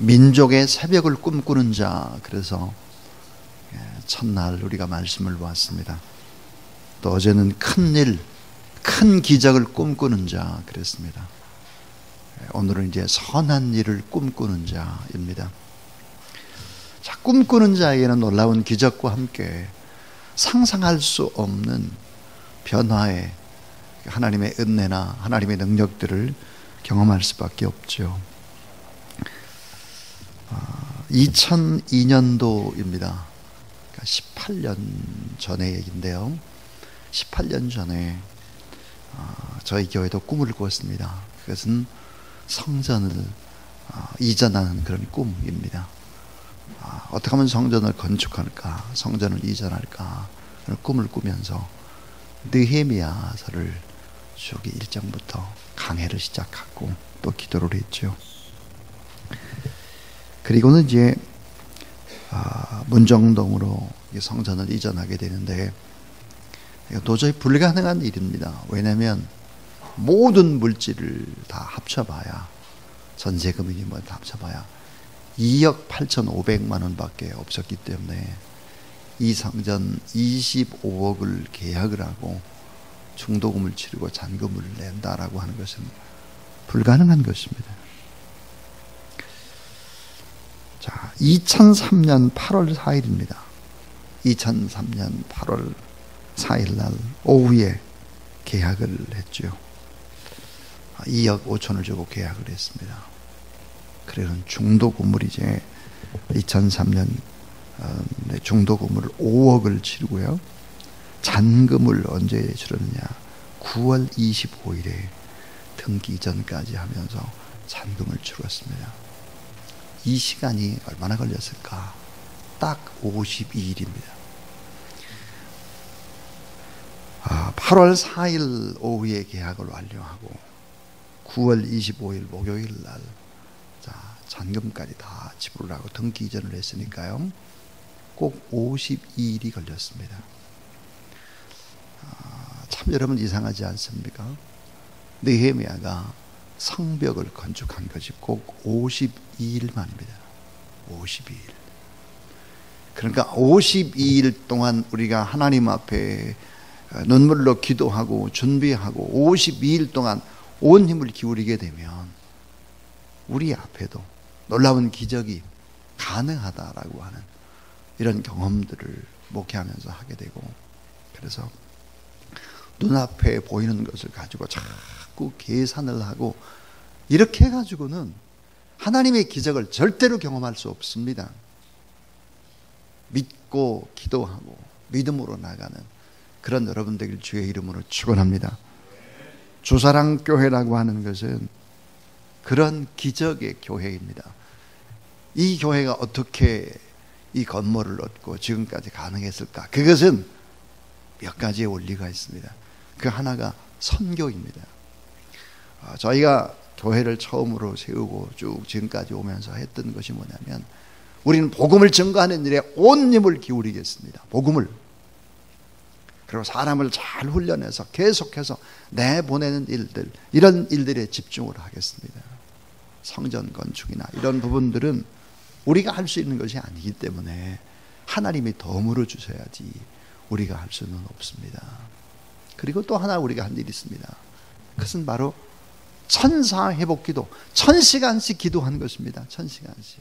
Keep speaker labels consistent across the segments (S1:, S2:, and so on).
S1: 민족의 새벽을 꿈꾸는 자, 그래서 첫날 우리가 말씀을 보았습니다. 또 어제는 큰 기적을 꿈꾸는 자 그랬습니다. 오늘은 이제 선한 일을 꿈꾸는 자입니다. 자, 꿈꾸는 자에게는 놀라운 기적과 함께 상상할 수 없는 변화의 하나님의 은혜나 하나님의 능력들을 경험할 수밖에 없죠. 2002년도입니다. 18년 전의 얘기인데요. 18년 전에 저희 교회도 꿈을 꾸었습니다. 그것은 성전을 이전하는 그런 꿈입니다. 어떻게 하면 성전을 건축할까, 성전을 이전할까 그런 꿈을 꾸면서 느헤미야서를 쭉 1장부터 강해를 시작하고 또 기도를 했죠. 그리고는 이제 문정동으로 성전을 이전하게 되는데 도저히 불가능한 일입니다. 왜냐하면 모든 물질을 다 합쳐봐야, 전세금이니 뭐 다 합쳐봐야 2억 8,500만 원밖에 없었기 때문에 이 성전 25억을 계약을 하고 중도금을 치르고 잔금을 낸다라고 하는 것은 불가능한 것입니다. 자, 2003년 8월 4일입니다. 2003년 8월 4일 날 오후에 계약을 했죠. 2억 5천을 주고 계약을 했습니다. 그래서 중도금을 이제 2003년 중도금을 5억을 치르고요. 잔금을 언제 치렀느냐? 9월 25일에 등기 이전까지 하면서 잔금을 치렀습니다. 이 시간이 얼마나 걸렸을까? 딱 52일입니다. 8월 4일 오후에 계약을 완료하고 9월 25일 목요일 날 잔금까지 다 지불을 하고 등기 이전을 했으니까요. 꼭 52일이 걸렸습니다. 참 여러분 이상하지 않습니까? 느헤미야가 성벽을 건축한 것이 꼭 52일 만입니다. 52일. 그러니까 52일 동안 우리가 하나님 앞에 눈물로 기도하고 준비하고 52일 동안 온 힘을 기울이게 되면 우리 앞에도 놀라운 기적이 가능하다라고 하는 이런 경험들을 목회하면서 하게 되고, 그래서 눈앞에 보이는 것을 가지고 자꾸 계산을 하고 이렇게 해가지고는 하나님의 기적을 절대로 경험할 수 없습니다. 믿고 기도하고 믿음으로 나가는 그런 여러분 되길 주의 이름으로 축원합니다. 주사랑교회라고 하는 것은 그런 기적의 교회입니다. 이 교회가 어떻게 이 건물을 얻고 지금까지 가능했을까? 그것은 몇 가지의 원리가 있습니다. 그 하나가 선교입니다. 저희가 교회를 처음으로 세우고 쭉 지금까지 오면서 했던 것이 뭐냐면, 우리는 복음을 증거하는 일에 온 힘을 기울이겠습니다. 복음을. 그리고 사람을 잘 훈련해서 계속해서 내보내는 일들, 이런 일들에 집중을 하겠습니다. 성전 건축이나 이런 부분들은 우리가 할 수 있는 것이 아니기 때문에 하나님이 더 물어주셔야지 우리가 할 수는 없습니다. 그리고 또 하나 우리가 한 일이 있습니다. 그것은 바로 천사 회복 기도, 1000시간씩 기도한 것입니다. 1000시간씩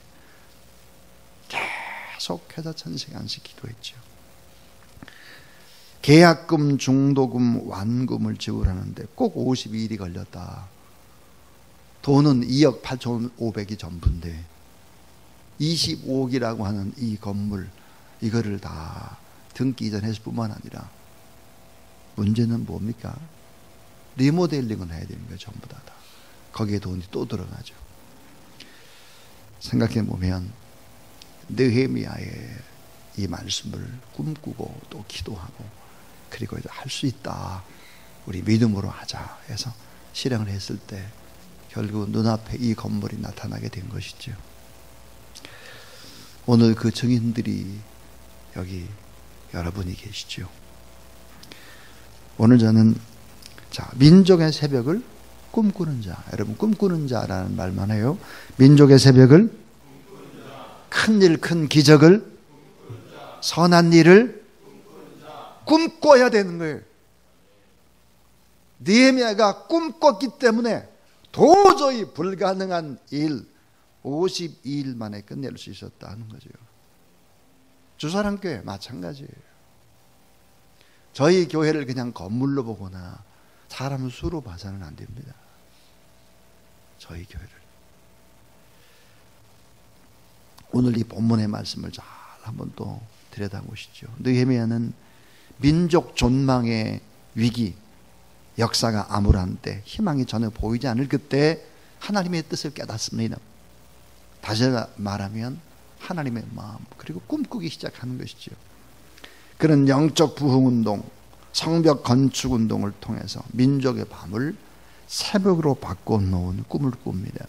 S1: 계속해서 1000시간씩 기도했죠. 계약금, 중도금, 완금을 지불하는데 꼭 52일이 걸렸다. 돈은 2억 8,500이 전부인데 25억이라고 하는 이 건물, 이거를 다 등기 이전했을 뿐만 아니라 문제는 뭡니까? 리모델링을 해야 되는 거예요. 전부 다. 거기에 돈이 또 들어가죠. 생각해 보면 느헤미야의 이 말씀을 꿈꾸고 또 기도하고 그리고 할 수 있다, 우리 믿음으로 하자 해서 실행을 했을 때 결국 눈앞에 이 건물이 나타나게 된 것이죠. 오늘 그 증인들이 여기 여러분이 계시죠. 오늘 저는 민족의 새벽을 꿈꾸는 자, 여러분 꿈꾸는 자라는 말만 해요. 민족의 새벽을 큰일, 큰 기적을, 선한 일을 꿈꿔야 되는 거예요. 느헤미야가 꿈꿨기 때문에 도저히 불가능한 일 52일 만에 끝낼 수 있었다는 거죠. 주사랑교회 마찬가지예요. 저희 교회를 그냥 건물로 보거나 사람 수로 봐서는 안 됩니다. 저희 교회를. 오늘 이 본문의 말씀을 잘 한번 또 들여다보시죠. 느헤미야는 민족 존망의 위기, 역사가 암울한 때, 희망이 전혀 보이지 않을 그때 하나님의 뜻을 깨닫습니다. 다시 말하면 하나님의 마음, 그리고 꿈꾸기 시작하는 것이죠. 그런 영적 부흥운동, 성벽 건축운동을 통해서 민족의 밤을 새벽으로 바꿔놓은 꿈을 꿉니다.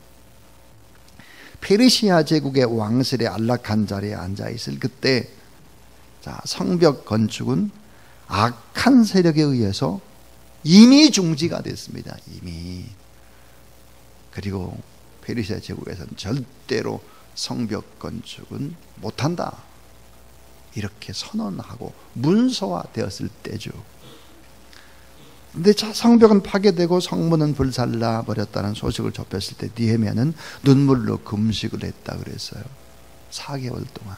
S1: 페르시아 제국의 왕실의 안락한 자리에 앉아있을 그때, 자, 성벽 건축은 악한 세력에 의해서 이미 중지가 됐습니다. 이미. 그리고 페르시아 제국에서는 절대로 성벽 건축은 못한다, 이렇게 선언하고 문서화되었을 때죠. 근데 성벽은 파괴되고 성문은 불살라 버렸다는 소식을 접했을 때 느헤미야는 눈물로 금식을 했다 그랬어요. 4개월 동안.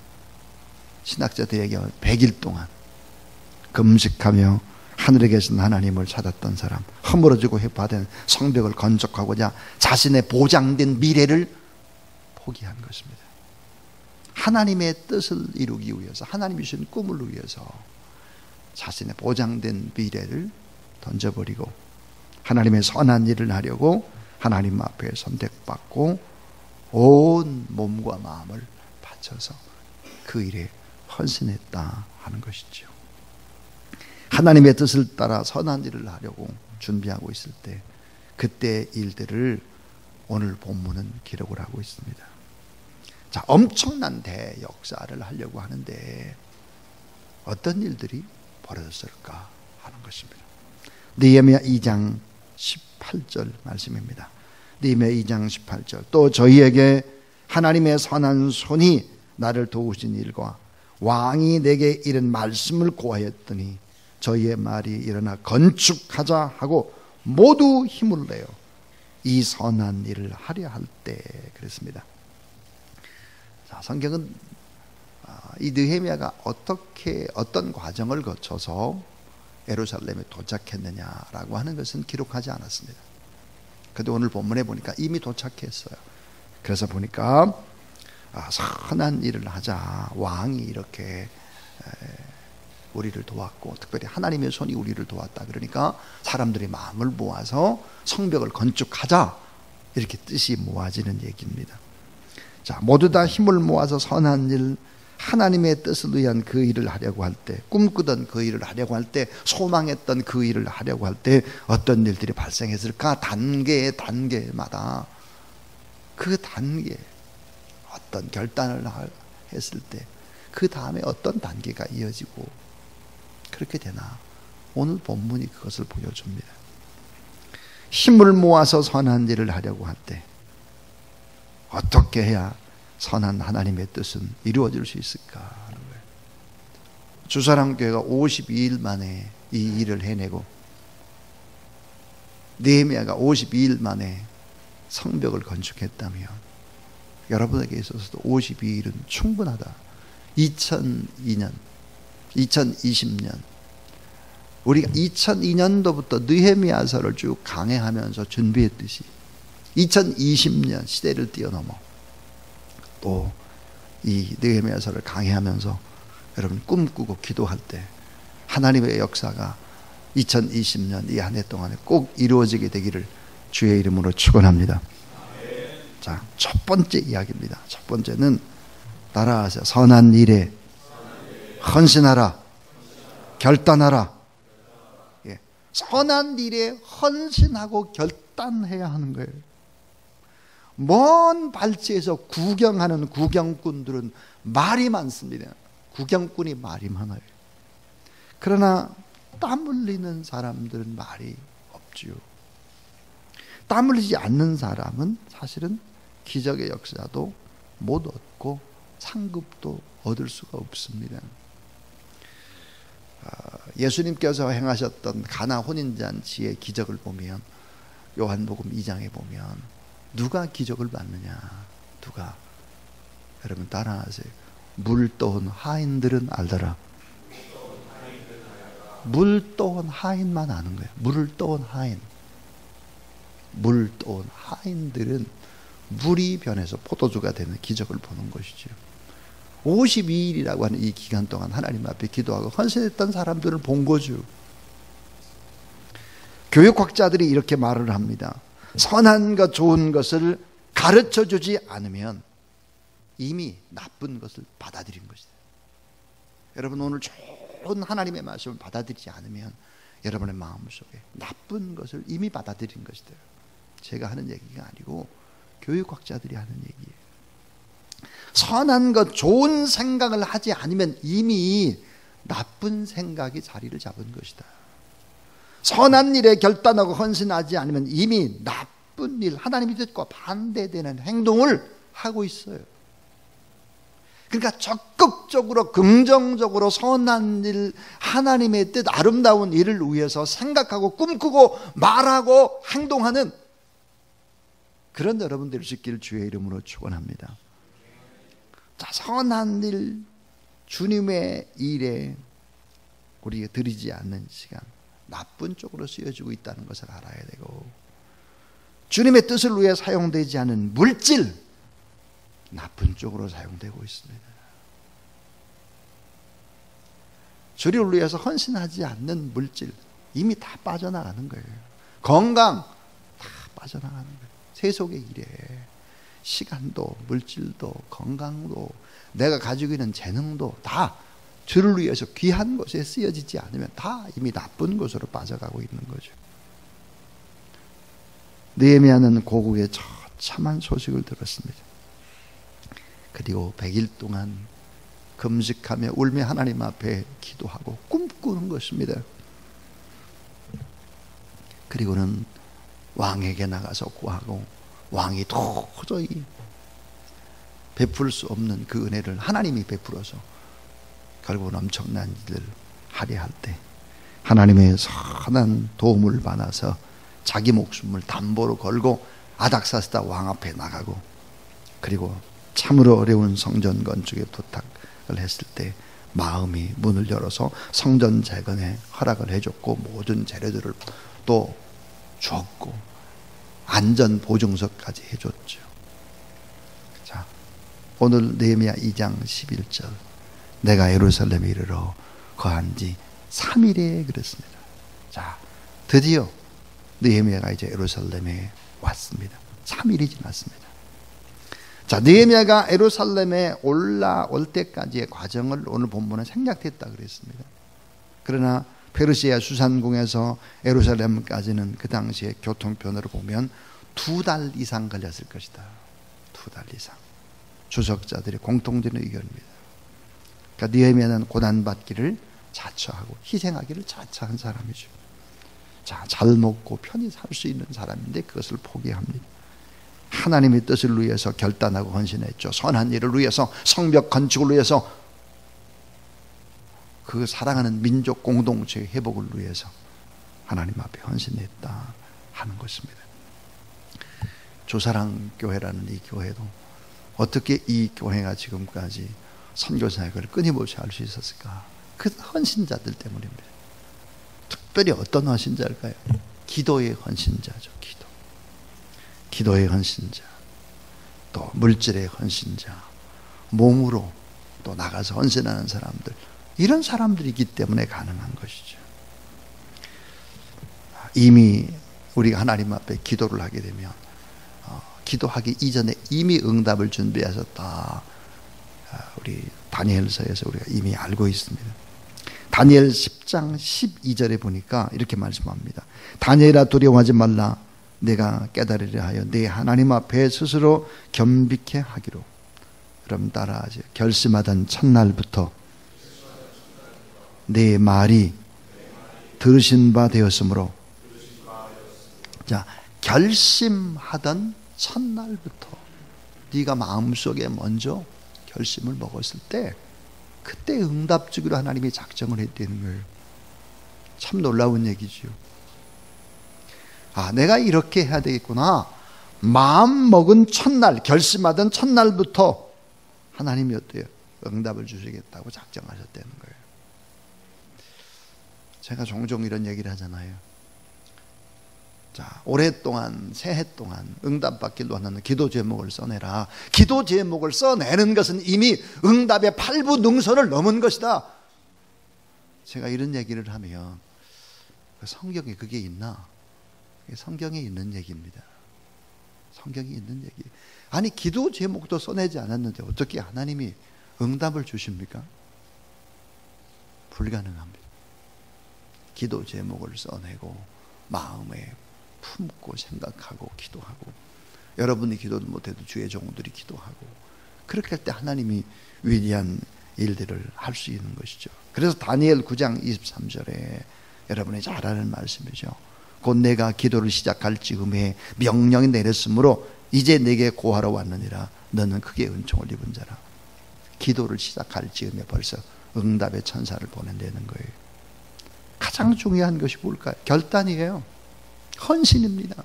S1: 신학자들의 얘기하면 100일 동안 금식하며 하늘에 계신 하나님을 찾았던 사람, 허물어지고 해파된 성벽을 건축하고자 자신의 보장된 미래를 포기한 것입니다. 하나님의 뜻을 이루기 위해서, 하나님이 주신 꿈을 위해서 자신의 보장된 미래를 던져버리고 하나님의 선한 일을 하려고 하나님 앞에 선택받고 온 몸과 마음을 바쳐서 그 일에 헌신했다 하는 것이죠. 하나님의 뜻을 따라 선한 일을 하려고 준비하고 있을 때 그때 일들을 오늘 본문은 기록을 하고 있습니다. 자, 엄청난 대역사를 하려고 하는데 어떤 일들이 벌어졌을까 하는 것입니다. 느헤미야 2장 18절 말씀입니다. 느헤미야 2장 18절. 또 저희에게 하나님의 선한 손이 나를 도우신 일과 왕이 내게 이른 말씀을 고하였더니 저희의 말이 일어나 건축하자 하고 모두 힘을 내요 이 선한 일을 하려 할 때 그랬습니다. 자, 성경은 이 느헤미야가 어떤 과정을 거쳐서 예루살렘에 도착했느냐라고 하는 것은 기록하지 않았습니다. 그런데 오늘 본문에 보니까 이미 도착했어요. 그래서 보니까 선한 일을 하자, 왕이 이렇게 우리를 도왔고 특별히 하나님의 손이 우리를 도왔다 그러니까 사람들이 마음을 모아서 성벽을 건축하자, 이렇게 뜻이 모아지는 얘기입니다. 자, 모두 다 힘을 모아서 선한 일, 하나님의 뜻을 위한 그 일을 하려고 할 때, 꿈꾸던 그 일을 하려고 할 때, 소망했던 그 일을 하려고 할 때 어떤 일들이 발생했을까? 단계마다 그 단계, 어떤 결단을 했을 때 그 다음에 어떤 단계가 이어지고 그렇게 되나? 오늘 본문이 그것을 보여줍니다. 힘을 모아서 선한 일을 하려고 할 때 어떻게 해야 선한 하나님의 뜻은 이루어질 수 있을까 하는 거예요. 주사랑교회가 52일 만에 이 일을 해내고 느헤미야가 52일 만에 성벽을 건축했다면 여러분에게 있어서도 52일은 충분하다. 2002년, 2020년 우리가 2002년도부터 느헤미야서를 쭉 강해하면서 준비했듯이 2020년 시대를 뛰어넘어 또 이 느헤미야서를 강해하면서 여러분 꿈꾸고 기도할 때 하나님의 역사가 2020년 이 한 해 동안에 꼭 이루어지게 되기를 주의 이름으로 축원합니다. 자, 첫 번째 이야기입니다. 첫 번째는 따라하세요. 선한 일에 헌신하라. 결단하라. 예. 선한 일에 헌신하고 결단해야 하는 거예요. 먼 발치에서 구경하는 구경꾼들은 말이 많습니다. 구경꾼이 말이 많아요. 그러나 땀 흘리는 사람들은 말이 없지요. 땀 흘리지 않는 사람은 사실은 기적의 역사도 못 얻고 상급도 얻을 수가 없습니다. 예수님께서 행하셨던 가나 혼인잔치의 기적을 보면 요한복음 2장에 보면 누가 기적을 받느냐? 누가? 여러분 따라하세요. 물 떠온 하인들은 알더라. 물 떠온 하인만 아는 거예요. 물을 떠온 하인. 물 떠온 하인들은 물이 변해서 포도주가 되는 기적을 보는 것이죠. 52일이라고 하는 이 기간 동안 하나님 앞에 기도하고 헌신했던 사람들을 본 거죠. 교육학자들이 이렇게 말을 합니다. 선한 것, 좋은 것을 가르쳐주지 않으면 이미 나쁜 것을 받아들인 것이다. 여러분 오늘 좋은 하나님의 말씀을 받아들이지 않으면 여러분의 마음속에 나쁜 것을 이미 받아들인 것이다. 제가 하는 얘기가 아니고 교육학자들이 하는 얘기예요. 선한 것, 좋은 생각을 하지 않으면 이미 나쁜 생각이 자리를 잡은 것이다. 선한 일에 결단하고 헌신하지 않으면 이미 나쁜 일, 하나님의 뜻과 반대되는 행동을 하고 있어요. 그러니까 적극적으로 긍정적으로 선한 일, 하나님의 뜻, 아름다운 일을 위해서 생각하고 꿈꾸고 말하고 행동하는 그런 여러분들이 있기를 주의 이름으로 축원합니다. 자, 선한 일, 주님의 일에 우리가 드리지 않는 시간, 나쁜 쪽으로 쓰여지고 있다는 것을 알아야 되고, 주님의 뜻을 위해 사용되지 않은 물질, 나쁜 쪽으로 사용되고 있습니다. 주를 위해서 헌신하지 않는 물질 이미 다 빠져나가는 거예요. 건강 다 빠져나가는 거예요. 세속의 일에 시간도 물질도 건강도 내가 가지고 있는 재능도 다 주를 위해서 귀한 것에 쓰여지지 않으면 다 이미 나쁜 것으로 빠져가고 있는 거죠. 느헤미야는 고국의 처참한 소식을 들었습니다. 그리고 100일 동안 금식하며 울며 하나님 앞에 기도하고 꿈꾸는 것입니다. 그리고는 왕에게 나가서 구하고 왕이 도저히 베풀 수 없는 그 은혜를 하나님이 베풀어서 결국은 엄청난 일을 하려 할 때 하나님의 선한 도움을 받아서 자기 목숨을 담보로 걸고 아닥사스다 왕 앞에 나가고, 그리고 참으로 어려운 성전 건축에 부탁을 했을 때 마음이 문을 열어서 성전 재건에 허락을 해줬고 모든 재료들을 또 줬고 안전 보증서까지 해줬죠. 자, 오늘 느헤미야 2장 11절, 내가 예루살렘에 이르러 거한 지 3일에 그랬습니다. 자, 드디어 느헤미야가 이제 예루살렘에 왔습니다. 3일이 지났습니다. 자, 느헤미야가 예루살렘에 올라올 때까지의 과정을 오늘 본문은 생략했다 그랬습니다. 그러나 페르시아 수산궁에서 예루살렘까지는 그 당시의 교통편으로 보면 2달 이상 걸렸을 것이다. 2달 이상. 주석자들의 공통된 의견입니다. 그러니까 느헤미야는 고난받기를 자처하고 희생하기를 자처한 사람이죠. 자, 잘 먹고 편히 살 수 있는 사람인데 그것을 포기합니다. 하나님의 뜻을 위해서 결단하고 헌신했죠. 선한 일을 위해서, 성벽 건축을 위해서, 그 사랑하는 민족 공동체의 회복을 위해서 하나님 앞에 헌신했다 하는 것입니다. 조사랑교회라는 이 교회도 어떻게 이 교회가 지금까지 선교사역을 끊임없이 할 수 있었을까? 그 헌신자들 때문입니다. 특별히 어떤 헌신자일까요? 기도의 헌신자죠. 기도의 헌신자, 또 물질의 헌신자, 몸으로 또 나가서 헌신하는 사람들, 이런 사람들이기 때문에 가능한 것이죠. 이미 우리가 하나님 앞에 기도를 하게 되면 기도하기 이전에 이미 응답을 준비하셨다. 우리 다니엘서에서 우리가 이미 알고 있습니다. 다니엘 10장 12절에 보니까 이렇게 말씀합니다. 다니엘아, 두려워하지 말라. 내가 깨달으려 하여 네 하나님 앞에 스스로 겸비케 하기로. 그럼 따라하세요. 결심하던 첫날부터 내 말이 들으신 바 되었으므로. 자, 결심하던 첫날부터 네가 마음속에 먼저 결심을 먹었을 때 그때 응답주기로 하나님이 작정을 했다는 거예요. 참 놀라운 얘기죠. 아, 내가 이렇게 해야 되겠구나. 마음 먹은 첫날, 결심하던 첫날부터 하나님이 어때요? 응답을 주시겠다고 작정하셨다는 거예요. 제가 종종 이런 얘기를 하잖아요. 자, 오랫동안, 새해 동안 응답받기를 원하는 기도 제목을 써내라. 기도 제목을 써내는 것은 이미 응답의 8부 능선을 넘은 것이다. 제가 이런 얘기를 하면 성경에 그게 있나? 성경에 있는 얘기입니다. 성경에 있는 얘기. 아니, 기도 제목도 써내지 않았는데 어떻게 하나님이 응답을 주십니까? 불가능합니다. 기도 제목을 써내고 마음에 품고 생각하고 기도하고, 여러분이 기도도 못해도 주의 종들이 기도하고, 그렇게 할 때 하나님이 위대한 일들을 할 수 있는 것이죠. 그래서 다니엘 9장 23절에 여러분이 잘 아는 말씀이죠. 곧 내가 기도를 시작할 즈음에 명령이 내렸으므로 이제 내게 고하러 왔느니라. 너는 크게 은총을 입은 자라. 기도를 시작할 즈음에 벌써 응답의 천사를 보낸다는 거예요. 가장 중요한 것이 뭘까요? 결단이에요. 헌신입니다.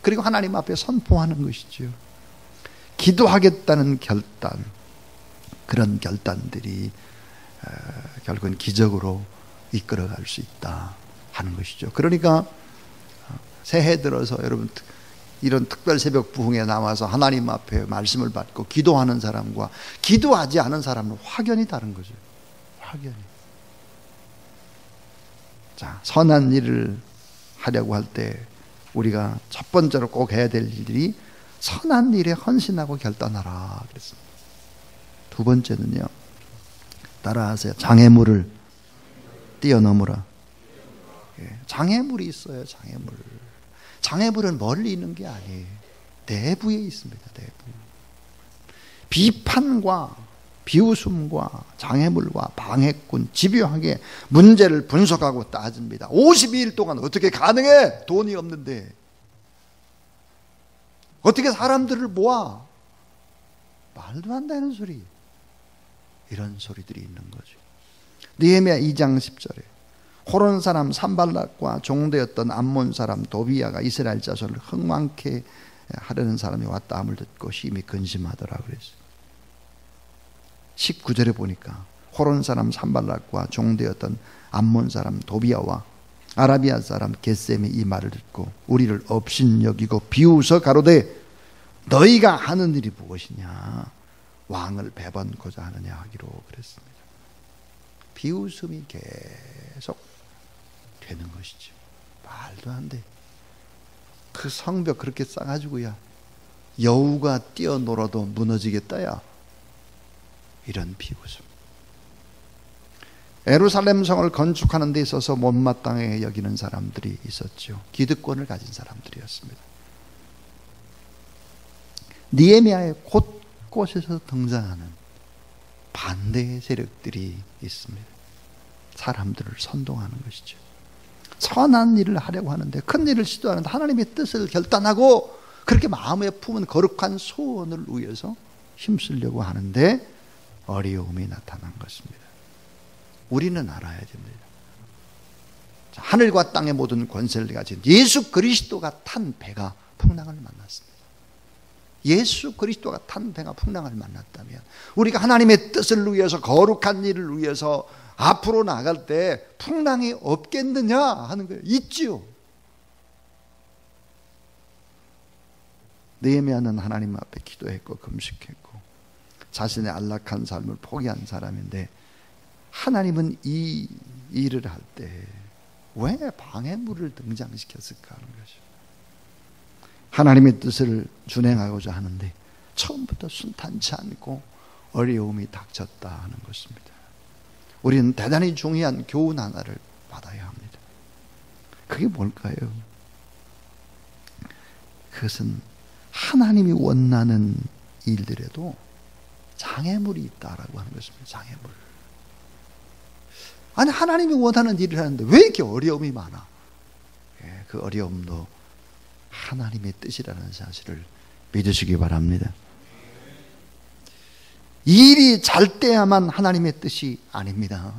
S1: 그리고 하나님 앞에 선포하는 것이죠. 기도하겠다는 결단, 그런 결단들이 결국은 기적으로 이끌어갈 수 있다 하는 것이죠. 그러니까 새해 들어서 여러분 이런 특별 새벽 부흥에 나와서 하나님 앞에 말씀을 받고 기도하는 사람과 기도하지 않은 사람은 확연히 다른 거죠. 확연히. 자, 선한 일을 하려고 할 때 우리가 첫 번째로 꼭 해야 될 일들이 선한 일에 헌신하고 결단하라 그랬습니다. 두 번째는요, 따라하세요. 장애물을 뛰어넘으라. 장애물이 있어요. 장애물. 장애물은 멀리 있는 게 아니에요. 내부에 있습니다. 내부. 비판과 비웃음과 장애물과 방해꾼, 집요하게 문제를 분석하고 따집니다. 52일 동안 어떻게 가능해? 돈이 없는데 어떻게 사람들을 모아? 말도 안 되는 소리. 이런 소리들이 있는 거죠. 느헤미야 2장 10절에 호론 사람 산발락과 종되었던 암몬 사람 도비야가 이스라엘 자손을 흥망케 하려는 사람이 왔다 함을 듣고 심히 근심하더라 그랬어요. 19절에 보니까 호론 사람 산발락과 종되었던 암몬 사람 도비야와 아라비아 사람 겟셈이 이 말을 듣고 우리를 업신여기고 비웃어 가로되 너희가 하는 일이 무엇이냐? 왕을 배반고자 하느냐 하기로 그랬습니다. 비웃음이 계속 되는 것이죠. 말도 안 돼. 그 성벽 그렇게 싸가지고야 여우가 뛰어놀아도 무너지겠다야. 이런 비웃음. 예루살렘 성을 건축하는 데 있어서 못마땅해 여기는 사람들이 있었죠. 기득권을 가진 사람들이었습니다. 느헤미야의 곳곳에서 등장하는 반대의 세력들이 있습니다. 사람들을 선동하는 것이죠. 선한 일을 하려고 하는데, 큰 일을 시도하는데 하나님의 뜻을 결단하고 그렇게 마음에 품은 거룩한 소원을 위해서 힘쓰려고 하는데 어려움이 나타난 것입니다. 우리는 알아야 됩니다. 하늘과 땅의 모든 권세를 가진 예수 그리스도가 탄 배가 풍랑을 만났습니다. 예수 그리스도가 탄 배가 풍랑을 만났다면 우리가 하나님의 뜻을 위해서 거룩한 일을 위해서 앞으로 나갈 때 풍랑이 없겠느냐 하는 거예요. 있지요. 느헤미야는 하나님 앞에 기도했고 금식했고 자신의 안락한 삶을 포기한 사람인데 하나님은 이 일을 할 때 왜 방해물을 등장시켰을까 하는 거죠. 하나님의 뜻을 준행하고자 하는데 처음부터 순탄치 않고 어려움이 닥쳤다 하는 것입니다. 우리는 대단히 중요한 교훈 하나를 받아야 합니다. 그게 뭘까요? 그것은 하나님이 원하는 일들에도 장애물이 있다라고 하는 것입니다. 장애물. 아니, 하나님이 원하는 일을 하는데 왜 이렇게 어려움이 많아? 그 어려움도 하나님의 뜻이라는 사실을 믿으시기 바랍니다. 일이 잘 돼야만 하나님의 뜻이 아닙니다.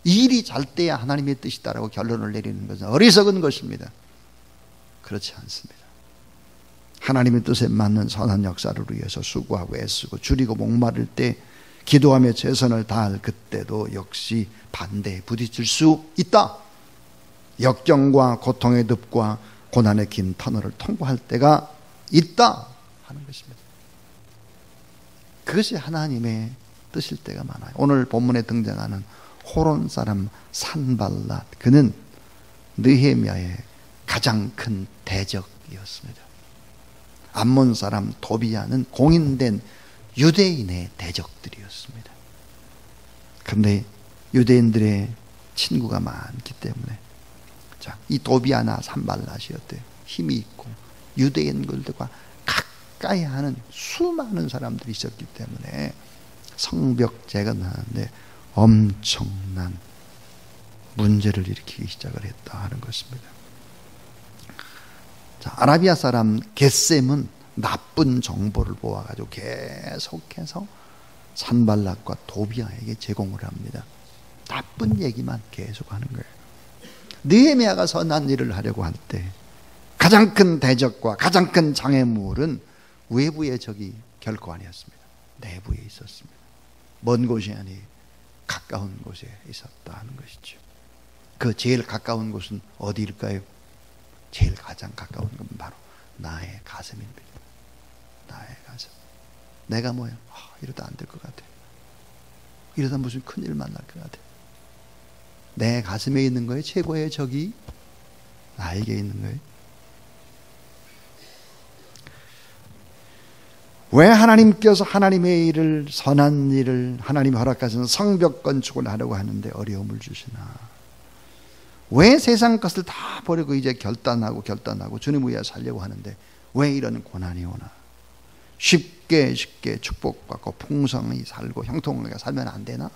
S1: 일이 잘 돼야 하나님의 뜻이다라고 결론을 내리는 것은 어리석은 것입니다. 그렇지 않습니다. 하나님의 뜻에 맞는 선한 역사를 위해서 수고하고 애쓰고 줄이고 목마를 때, 기도하며 최선을 다할 그때도 역시 반대에 부딪힐 수 있다. 역경과 고통의 늪과 고난의 긴 터널을 통과할 때가 있다 하는 것입니다. 그것이 하나님의 뜻일 때가 많아요. 오늘 본문에 등장하는 호론 사람 산발랏, 그는 느헤미야의 가장 큰 대적이었습니다. 암몬 사람 도비야는 공인된 유대인의 대적들이었습니다. 그런데 유대인들의 친구가 많기 때문에, 자, 이 도비야나 산발랏이 어때요? 힘이 있고 유대인들과 가까이 하는 수많은 사람들이 있었기 때문에 성벽제가 나는데 엄청난 문제를 일으키기 시작을 했다 하는 것입니다. 자, 아라비아 사람 겟셈은 나쁜 정보를 모아가지고 계속해서 산발랏과 도비야에게 제공을 합니다. 나쁜 얘기만 계속하는 거예요. 느헤미야가 선한 일을 하려고 할 때 가장 큰 대적과 가장 큰 장애물은 외부의 적이 결코 아니었습니다. 내부에 있었습니다. 먼 곳이 아니 가까운 곳에 있었다 하는 것이죠. 그 제일 가까운 곳은 어디일까요? 제일 가장 가까운 건 바로 나의 가슴입니다. 나의 가슴. 내가 뭐야? 이러다 안 될 것 같아. 이러다 무슨 큰일 만날 것 같아. 내 가슴에 있는 거에 최고의 적이 나에게 있는 거예요. 왜 하나님께서 하나님의 일을, 선한 일을, 하나님이 허락하시는 성벽 건축을 하려고 하는데 어려움을 주시나? 왜 세상 것을 다 버리고 이제 결단하고 주님 위해 살려고 하는데 왜 이런 고난이 오나? 쉽게 축복받고 풍성히 살고 형통하게 살면 안 되나?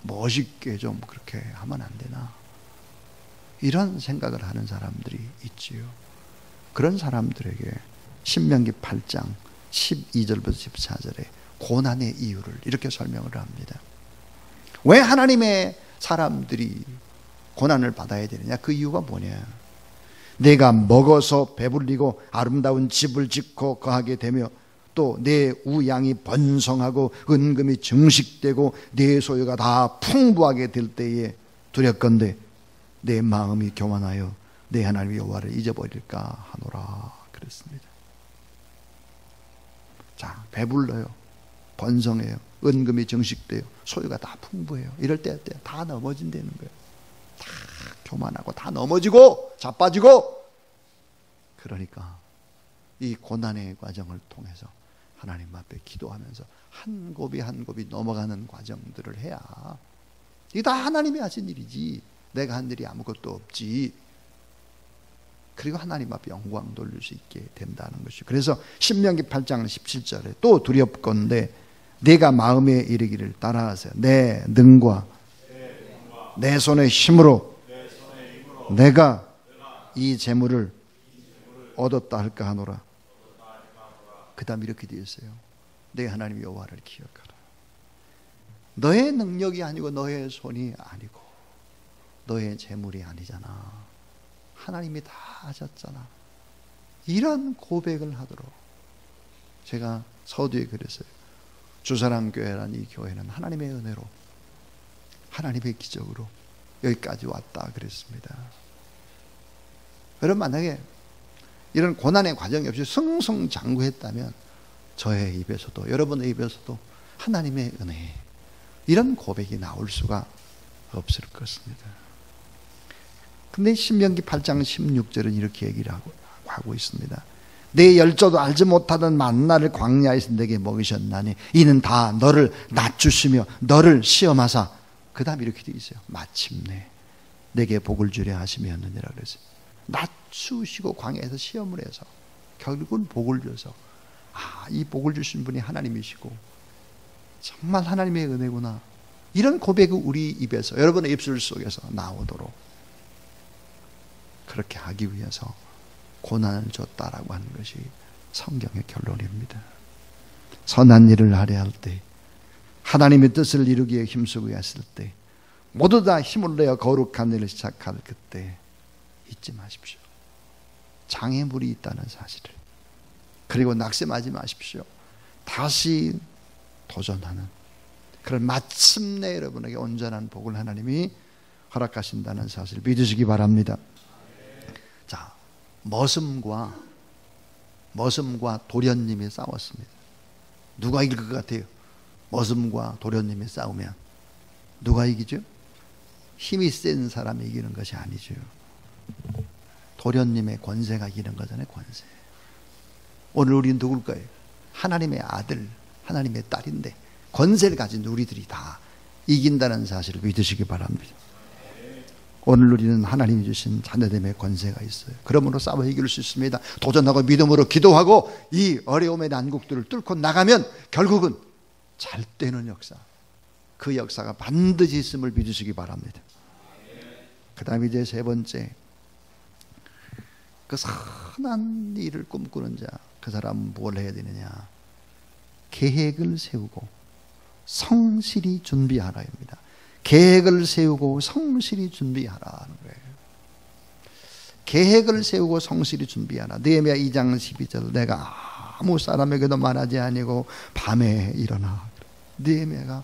S1: 멋있게 좀 그렇게 하면 안 되나? 이런 생각을 하는 사람들이 있지요. 그런 사람들에게 신명기 8장 12절부터 14절에 고난의 이유를 이렇게 설명을 합니다. 왜 하나님의 사람들이 고난을 받아야 되느냐? 그 이유가 뭐냐? 내가 먹어서 배불리고 아름다운 집을 짓고 거하게 되며 또 내 우양이 번성하고 은금이 증식되고 내 소유가 다 풍부하게 될 때에 두렵건대 내 마음이 교만하여 내 하나님 여호와를 잊어버릴까 하노라 그랬습니다. 자, 배불러요, 번성해요, 은금이 증식돼요, 소유가 다 풍부해요. 이럴 때 다 넘어진다는 거예요. 다 교만하고 다 넘어지고 자빠지고. 그러니까 이 고난의 과정을 통해서 하나님 앞에 기도하면서 한 곱이 한 곱이 넘어가는 과정들을 해야, 이게 다 하나님이 하신 일이지 내가 한 일이 아무것도 없지. 그리고 하나님 앞에 영광 돌릴 수 있게 된다는 것이죠. 그래서 신명기 8장 17절에 또 두렵건대 내가 마음에 이르기를 따라하세요. 내 능과 내 손의 힘으로 내가 이 재물을 얻었다 할까 하노라. 그 다음 이렇게 되어 있어요. 내 하나님 여호와를 기억하라. 너의 능력이 아니고 너의 손이 아니고 너의 재물이 아니잖아. 하나님이 다 하셨잖아. 이런 고백을 하도록 제가 서두에 그랬어요. 주사랑교회라는 이 교회는 하나님의 은혜로 하나님의 기적으로 여기까지 왔다 그랬습니다. 여러분 만약에 이런 고난의 과정이 없이 승승장구했다면 저의 입에서도 여러분의 입에서도 하나님의 은혜 이런 고백이 나올 수가 없을 것입니다. 근데 신명기 8장 16절은 이렇게 얘기를 하고 있습니다. 내 열조도 알지 못하던 만나를 광야에서 내게 먹이셨나니 이는 다 너를 낮추시며 너를 시험하사, 그 다음 이렇게 되어 있어요. 마침내 내게 복을 주려 하시면느니라 그랬어요. 낮추시고 광야에서 시험을 해서 결국은 복을 줘서, 이 복을 주신 분이 하나님이시고 정말 하나님의 은혜구나, 이런 고백이 우리 입에서, 여러분의 입술 속에서 나오도록 그렇게 하기 위해서 고난을 줬다라고 하는 것이 성경의 결론입니다. 선한 일을 하려 할 때 하나님의 뜻을 이루기에 힘쓰고 했을 때, 모두 다 힘을 내어 거룩한 일을 시작할 그때 잊지 마십시오. 장애물이 있다는 사실을. 그리고 낙심하지 마십시오. 다시 도전하는 그런 마침내 여러분에게 온전한 복을 하나님이 허락하신다는 사실을 믿으시기 바랍니다. 자, 머슴과 도련님이 싸웠습니다. 누가 이길 것 같아요? 머슴과 도련님이 싸우면 누가 이기죠? 힘이 센 사람이 이기는 것이 아니죠. 도련님의 권세가 이기는 거잖아요. 권세. 오늘 우리는 누굴까요? 하나님의 아들, 하나님의 딸인데 권세를 가진 우리들이 다 이긴다는 사실을 믿으시기 바랍니다. 오늘 우리는 하나님이 주신 자녀됨의 권세가 있어요. 그러므로 싸워 이길 수 있습니다. 도전하고 믿음으로 기도하고 이 어려움의 난국들을 뚫고 나가면 결국은 잘 되는 역사, 그 역사가 반드시 있음을 믿으시기 바랍니다. 그 다음에 이제 세 번째, 그 선한 일을 꿈꾸는 자, 그 사람은 뭘 해야 되느냐? 계획을 세우고 성실히 준비하라입니다. 계획을 세우고 성실히 준비하라는 거예요. 계획을 세우고 성실히 준비하라. 느헤미야 2장 12절, 내가 아무 사람에게도 말하지 아니고 밤에 일어나. 느헤미야가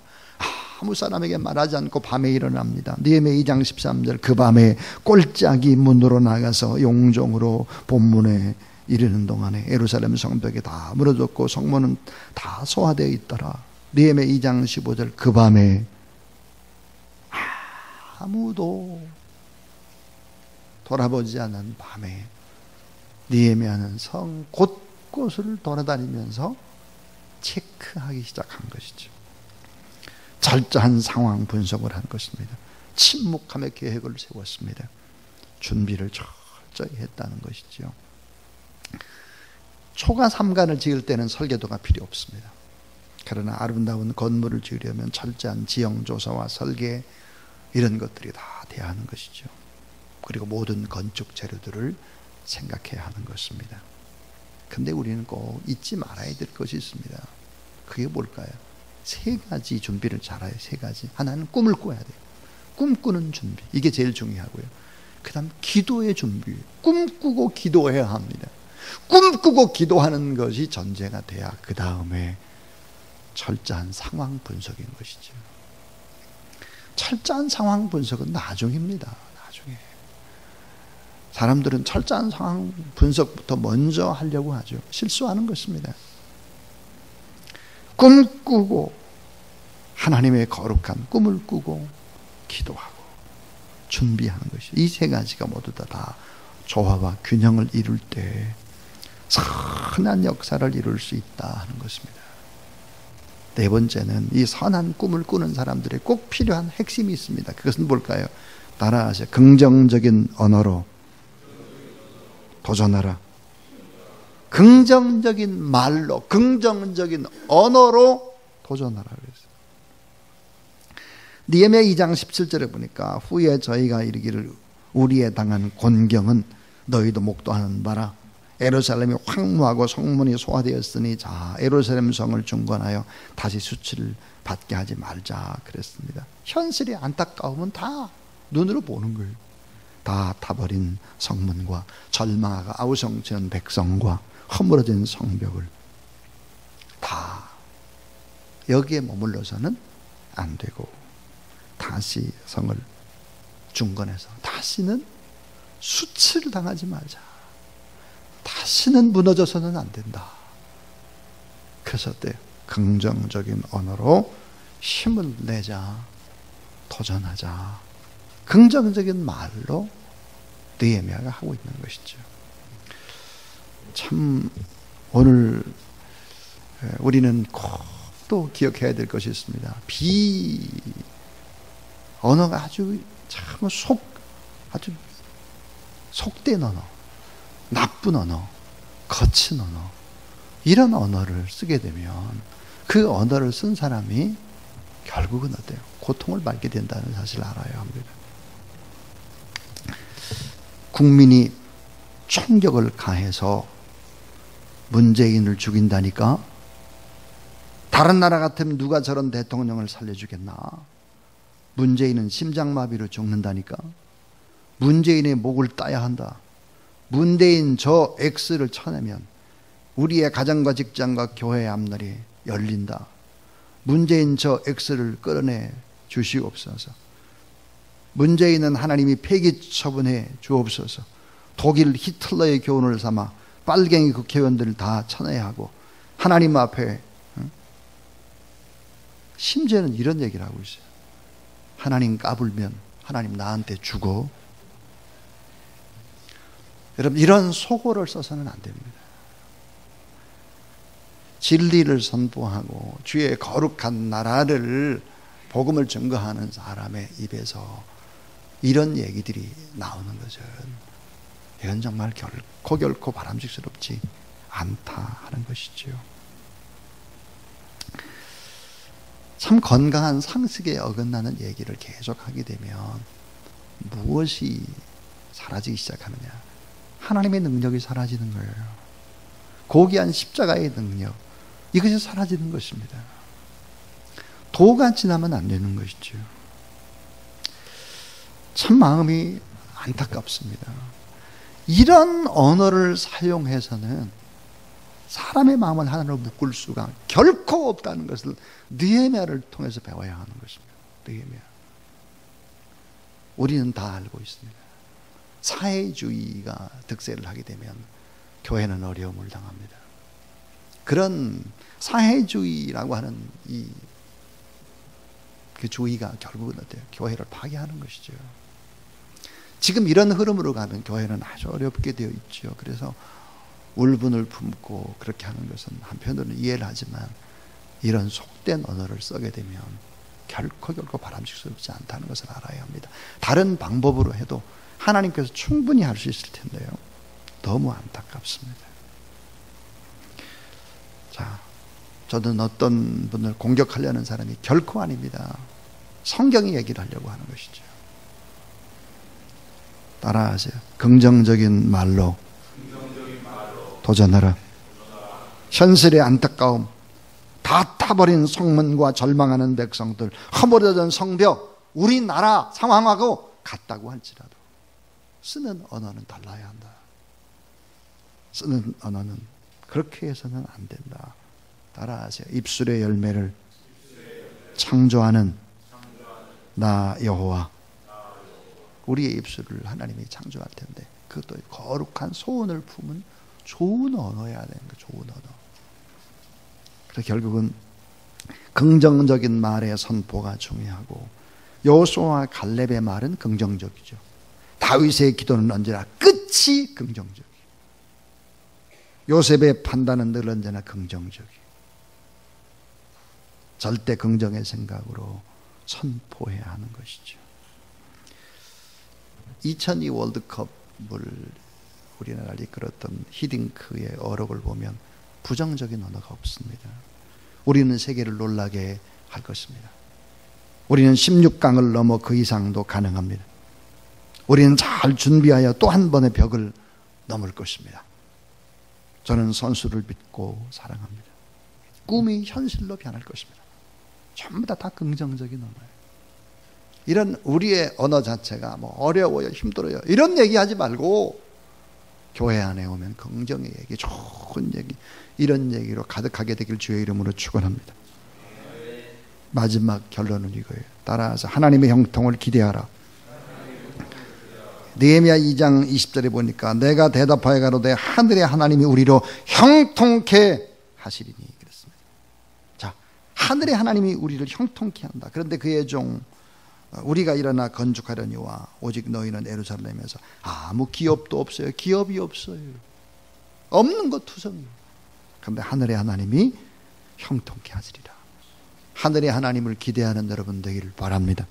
S1: 아무 사람에게 말하지 않고 밤에 일어납니다. 느헤미야 2장 13절, 그 밤에 꼴짝이 문으로 나가서 용종으로 본문에 이르는 동안에 예루살렘 성벽이 다 무너졌고 성문은 다 소화되어 있더라. 느헤미야 2장 15절, 그 밤에 아무도 돌아보지 않은 밤에 느헤미야는 성 곳곳을 돌아다니면서 체크하기 시작한 것이죠. 철저한 상황 분석을 한 것입니다. 침묵함의 계획을 세웠습니다. 준비를 철저히 했다는 것이죠. 초가 삼간을 지을 때는 설계도가 필요 없습니다. 그러나 아름다운 건물을 지으려면 철저한 지형조사와 설계, 이런 것들이 다 돼야 하는 것이죠. 그리고 모든 건축 재료들을 생각해야 하는 것입니다. 근데 우리는 꼭 잊지 말아야 될 것이 있습니다. 그게 뭘까요? 세 가지 준비를 잘해요. 세 가지. 하나는 꿈을 꿔야 돼요. 꿈꾸는 준비, 이게 제일 중요하고요. 그 다음 기도의 준비, 꿈꾸고 기도해야 합니다. 꿈꾸고 기도하는 것이 전제가 돼야 그 다음에 철저한 상황 분석인 것이죠. 철저한 상황 분석은 나중입니다. 나중에. 사람들은 철저한 상황 분석부터 먼저 하려고 하죠. 실수하는 것입니다. 꿈꾸고 하나님의 거룩한 꿈을 꾸고 기도하고 준비하는 것이, 이 세 가지가 모두 다 조화와 균형을 이룰 때 선한 역사를 이룰 수 있다 하는 것입니다. 네 번째는 이 선한 꿈을 꾸는 사람들의 꼭 필요한 핵심이 있습니다. 그것은 뭘까요? 따라하세요. 긍정적인 언어로 도전하라. 긍정적인 말로, 긍정적인 언어로 도전하라 그랬어요. 느헤미야 2장 17절에 보니까 후에 저희가 이르기를 우리에 당한 곤경은 너희도 목도하는 바라. 예루살렘이 황무하고 성문이 소화되었으니 자 예루살렘 성을 중건하여 다시 수치를 받게 하지 말자 그랬습니다. 현실의 안타까움은 다 눈으로 보는 거예요. 다 타버린 성문과 절망하고 아우성치는 백성과 허물어진 성벽을 다 여기에 머물러서는 안 되고 다시 성을 중건해서 다시는 수치를 당하지 말자. 다시는 무너져서는 안 된다. 그래서 때 긍정적인 언어로 힘을 내자, 도전하자. 긍정적인 말로 느헤미야가 하고 있는 것이죠. 참 오늘 우리는 꼭 또 기억해야 될 것이 있습니다. 언어가 아주 속된 언어, 나쁜 언어, 거친 언어, 이런 언어를 쓰게 되면 그 언어를 쓴 사람이 결국은 어때요? 고통을 받게 된다는 사실을 알아야 합니다. 국민이 총격을 가해서 문재인을 죽인다니까 다른 나라 같으면 누가 저런 대통령을 살려주겠나? 문재인은 심장마비로 죽는다니까. 문재인의 목을 따야 한다. 문재인 저 X를 쳐내면 우리의 가정과 직장과 교회의 앞날이 열린다. 문재인 저 X를 끌어내 주시옵소서. 문재인은 하나님이 폐기 처분해 주옵소서. 독일 히틀러의 교훈을 삼아 빨갱이 국회의원들을 다 쳐내야 하고, 하나님 앞에 심지어는 이런 얘기를 하고 있어요. 하나님 까불면 하나님 나한테 주고. 여러분, 이런 속어를 써서는 안 됩니다. 진리를 선포하고 주의 거룩한 나라를 복음을 증거하는 사람의 입에서 이런 얘기들이 나오는 거죠. 이건 정말 결코 바람직스럽지 않다 하는 것이죠. 참 건강한 상식에 어긋나는 얘기를 계속하게 되면 무엇이 사라지기 시작하느냐? 하나님의 능력이 사라지는 거예요. 고귀한 십자가의 능력, 이것이 사라지는 것입니다. 도가 지나면 안 되는 것이죠. 참 마음이 안타깝습니다. 이런 언어를 사용해서는 사람의 마음을 하나로 묶을 수가 결코 없다는 것을 느헤미야를 통해서 배워야 하는 것입니다. 느헤미야. 우리는 다 알고 있습니다. 사회주의가 득세를 하게 되면 교회는 어려움을 당합니다. 그런 사회주의라고 하는 그 주의가 결국은 어때요? 교회를 파괴하는 것이죠. 지금 이런 흐름으로 가면 교회는 아주 어렵게 되어 있죠. 그래서 울분을 품고 그렇게 하는 것은 한편으로는 이해를 하지만, 이런 속된 언어를 쓰게 되면 결코 바람직스럽지 않다는 것을 알아야 합니다. 다른 방법으로 해도 하나님께서 충분히 할 수 있을 텐데요. 너무 안타깝습니다. 자, 저는 어떤 분을 공격하려는 사람이 결코 아닙니다. 성경이 얘기를 하려고 하는 것이죠. 따라하세요. 긍정적인 말로 도전하라. 현실의 안타까움, 다 타버린 성문과 절망하는 백성들, 허물어진 성벽, 우리나라 상황하고 같다고 할지라도 쓰는 언어는 달라야 한다. 쓰는 언어는 그렇게 해서는 안 된다. 따라하세요. 입술의 열매를 창조하는 나 여호와. 우리의 입술을 하나님이 창조할 텐데 그것도 거룩한 소원을 품은 좋은 언어여야 되는 거예요. 좋은 언어. 그래서 결국은 긍정적인 말의 선포가 중요하고, 여호수아와 갈렙의 말은 긍정적이죠. 다윗의 기도는 언제나 끝이 긍정적이에요. 요셉의 판단은 늘 언제나 긍정적이에요. 절대 긍정의 생각으로 선포해야 하는 것이죠. 2002 월드컵을 우리나라를 이끌었던 히딩크의 어록을 보면 부정적인 언어가 없습니다. 우리는 세계를 놀라게 할 것입니다. 우리는 16강을 넘어 그 이상도 가능합니다. 우리는 잘 준비하여 또 한 번의 벽을 넘을 것입니다. 저는 선수를 믿고 사랑합니다. 꿈이 현실로 변할 것입니다. 전부 다 긍정적인 언어예요. 이런 우리의 언어 자체가 뭐 어려워요, 힘들어요, 이런 얘기하지 말고 교회 안에 오면 긍정의 얘기, 좋은 얘기, 이런 얘기로 가득하게 되길 주의 이름으로 축원합니다. 마지막 결론은 이거예요. 따라서 하나님의 형통을 기대하라. 느헤미야 2장 20절에 보니까 내가 대답하여 가로되 하늘의 하나님이 우리로 형통케 하시리니 그랬습니다. 자, 하늘의 하나님이 우리를 형통케 한다. 그런데 그의 종 우리가 일어나 건축하려니와 오직 너희는 예루살렘에서 아무 기업도 없어요. 기업이 없어요. 없는 것 투성이에요. 그런데 하늘의 하나님이 형통케 하시리라. 하늘의 하나님을 기대하는 여러분 되기를 바랍니다.